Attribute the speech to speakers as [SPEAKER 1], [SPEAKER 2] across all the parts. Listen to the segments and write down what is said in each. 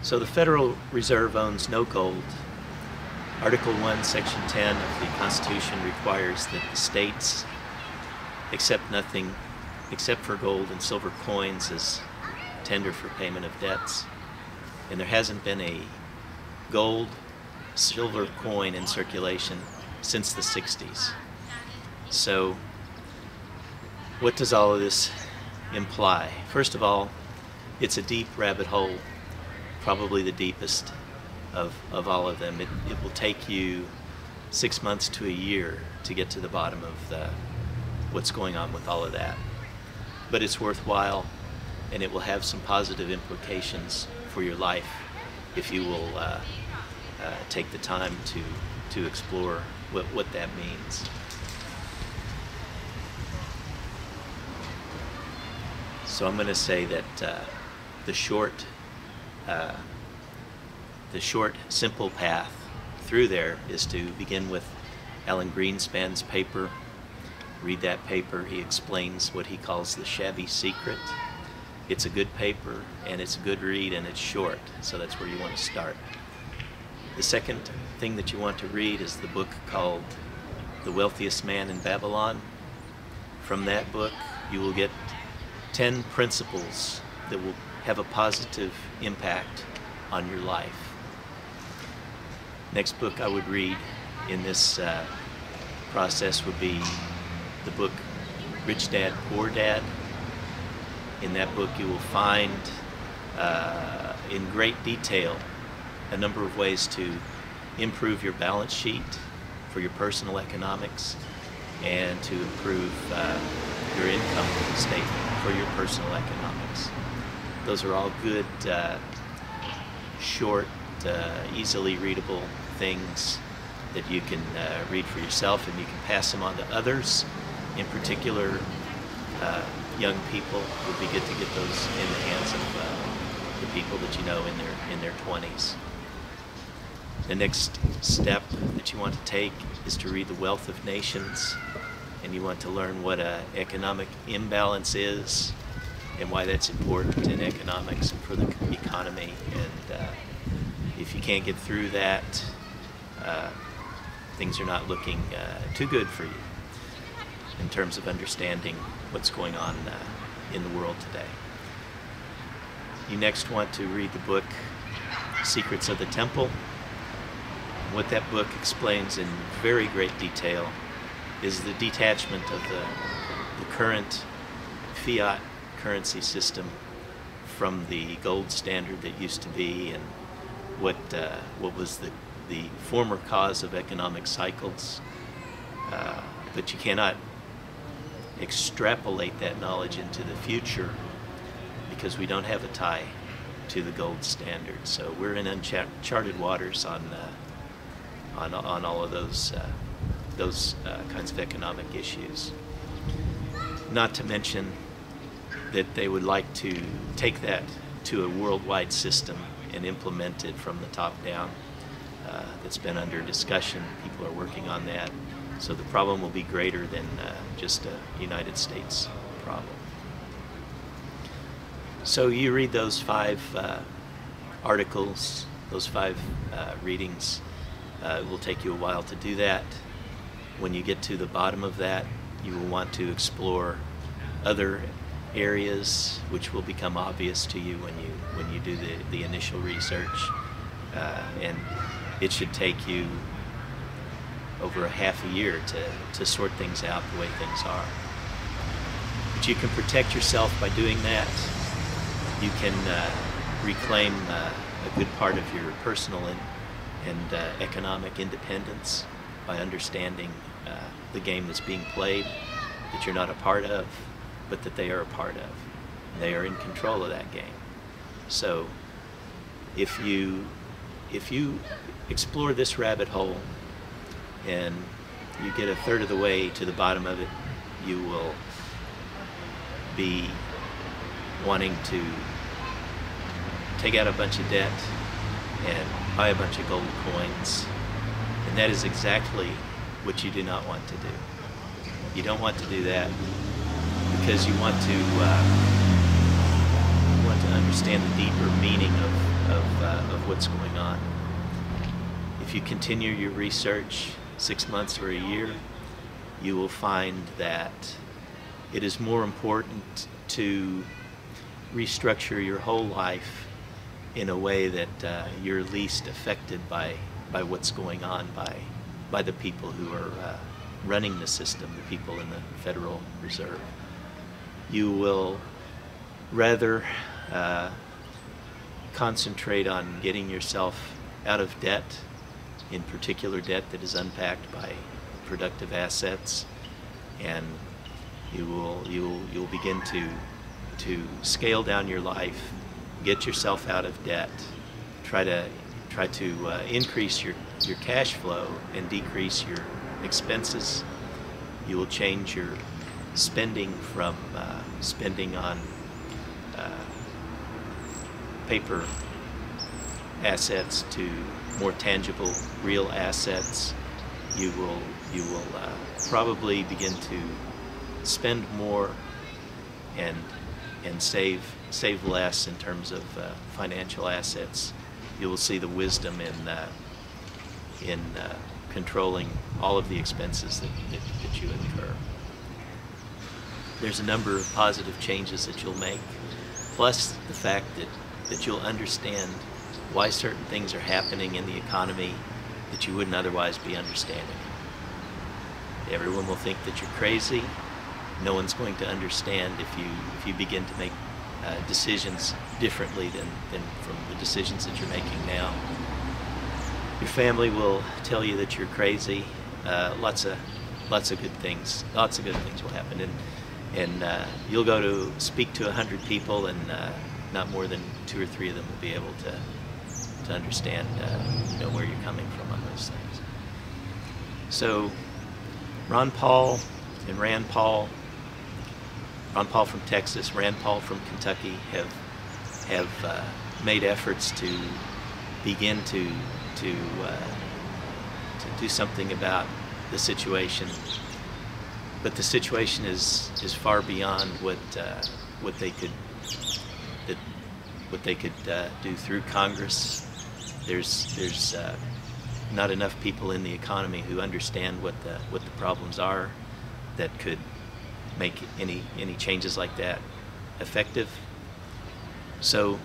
[SPEAKER 1] So the Federal Reserve owns no gold. Article 1, Section 10 of the Constitution requires that the states accept nothing except for gold and silver coins as tender for payment of debts. And there hasn't been a gold, silver coin in circulation since the 60s. So what does all of this imply? First of all, it's a deep rabbit hole, probably the deepest of all of them. It will take you 6 months to a year to get to the bottom of what's going on with all of that. But it's worthwhile, and it will have some positive implications for your life if you will take the time to explore what that means. So I'm going to say that the short, simple path through there is to begin with Alan Greenspan's paper. Read that paper. He explains what he calls the shabby secret. It's a good paper, and it's a good read, and it's short, so that's where you want to start. The second thing that you want to read is the book called The Wealthiest Man in Babylon. From that book, you will get 10 principles that will have a positive impact on your life. Next book I would read in this process would be the book Rich Dad, Poor Dad. In that book you will find in great detail a number of ways to improve your balance sheet for your personal economics and to improve your income statement for your personal economics. Those are all good, short, easily readable things that you can read for yourself, and you can pass them on to others. In particular, young people. It would be good to get those in the hands of the people that you know in their 20s. The next step that you want to take is to read The Wealth of Nations, and you want to learn what an economic imbalance is and why that's important in economics and for the economy. And if you can't get through that, things are not looking too good for you in terms of understanding what's going on in the world today. You next want to read the book Secrets of the Temple. What that book explains in very great detail is the detachment of the current fiat currency system from the gold standard that used to be, and what was the former cause of economic cycles. But you cannot extrapolate that knowledge into the future because we don't have a tie to the gold standard. So we're in uncharted waters on all of those kinds of economic issues. Not to mention that they would like to take that to a worldwide system and implement it from the top down. That's been under discussion. People are working on that. So the problem will be greater than just a United States problem. So you read those 5 articles, those 5 readings. It will take you a while to do that. When you get to the bottom of that, you will want to explore other areas which will become obvious to you when you do the initial research. And it should take you over a half a year to sort things out the way things are. But you can protect yourself by doing that. You can reclaim a good part of your personal and economic independence by understanding the game that's being played, that you're not a part of, but that they are a part of. They are in control of that game. So if you explore this rabbit hole and you get a third of the way to the bottom of it, you will be wanting to take out a bunch of debt and buy a bunch of gold coins. And that is exactly what you do not want to do. You don't want to do that because you want to understand the deeper meaning of of what's going on. If you continue your research 6 months or a year, you will find that it is more important to restructure your whole life in a way that you're least affected by what's going on by the people who are running the system, the people in the Federal Reserve. You will rather concentrate on getting yourself out of debt, in particular debt that is unpacked by productive assets, and you'll begin to scale down your life, get yourself out of debt, try to increase your cash flow and decrease your expenses. You will change your spending from spending on paper assets to more tangible, real assets. You will probably begin to spend more and save less in terms of financial assets. You will see the wisdom in controlling all of the expenses that you incur. There's a number of positive changes that you'll make, plus the fact that you'll understand why certain things are happening in the economy that you wouldn't otherwise be understanding. Everyone will think that you're crazy. No one's going to understand if you begin to make decisions differently than from the decisions that you're making now. Your family will tell you that you're crazy. Lots of good things will happen, and you'll go to speak to 100 people, and not more than 2 or 3 of them will be able to understand where you're coming from on those things. So Ron Paul and Rand Paul from Texas, Rand Paul from Kentucky have made efforts to begin to do something about the situation, but the situation is far beyond what they could do through Congress. There's not enough people in the economy who understand what the problems are that could make any changes like that effective. So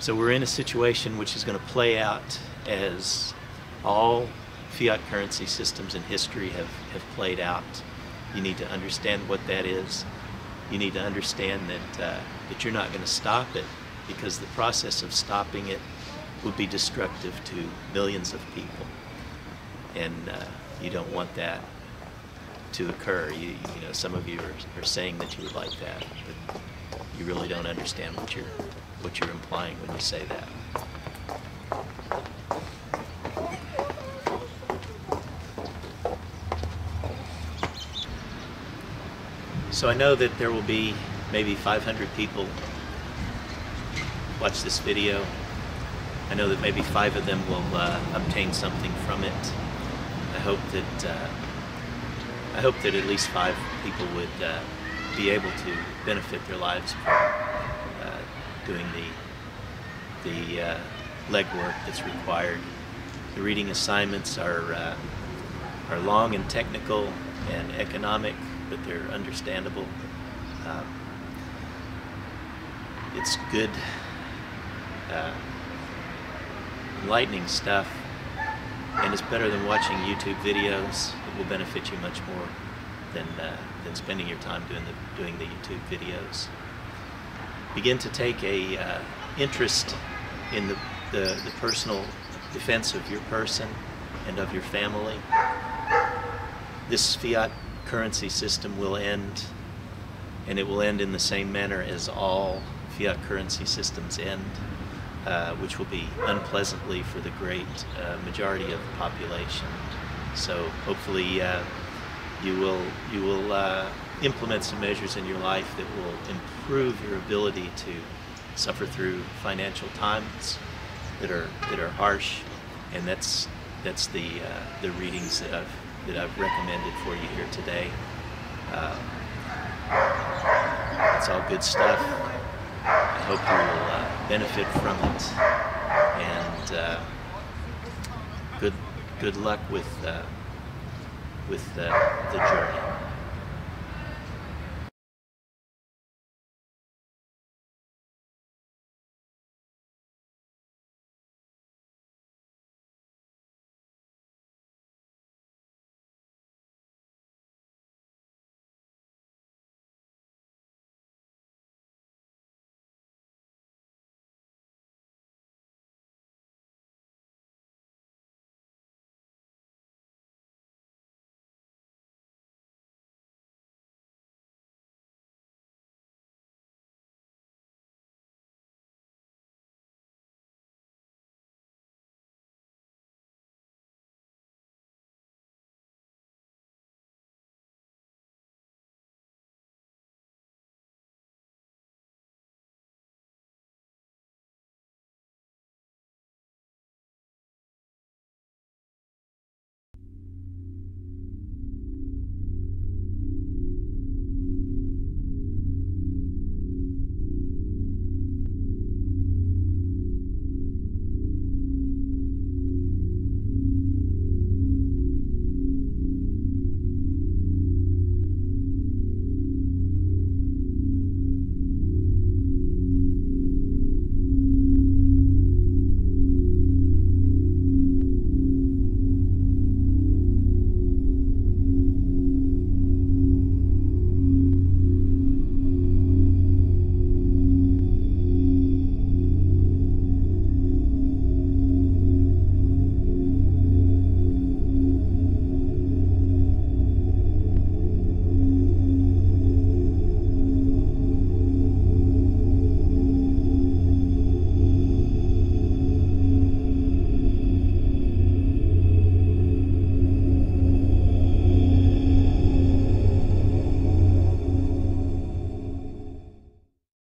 [SPEAKER 1] we're in a situation which is going to play out as all fiat currency systems in history have played out. You need to understand what that is. You need to understand that you're not going to stop it, because the process of stopping it would be destructive to millions of people, and you don't want that to occur. Some of you are saying that you would like that, but you really don't understand what you're implying when you say that. So I know that there will be maybe 500 people watch this video. I know that maybe 5 of them will obtain something from it. I hope that at least 5 people would be able to benefit their lives from doing the legwork that's required. The reading assignments are long and technical and economic, but they're understandable. It's good, enlightening stuff, and it's better than watching YouTube videos. It will benefit you much more than spending your time doing the YouTube videos. Begin to take a interest in the personal defense of your person and of your family. This fiat currency system will end, and it will end in the same manner as all fiat currency systems end, which will be unpleasantly for the great majority of the population. So hopefully you will implement some measures in your life that will improve your ability to suffer through financial times that are harsh, and that's the readings that I've recommended for you here today. It's all good stuff. I hope you will benefit from it, and good luck with the journey.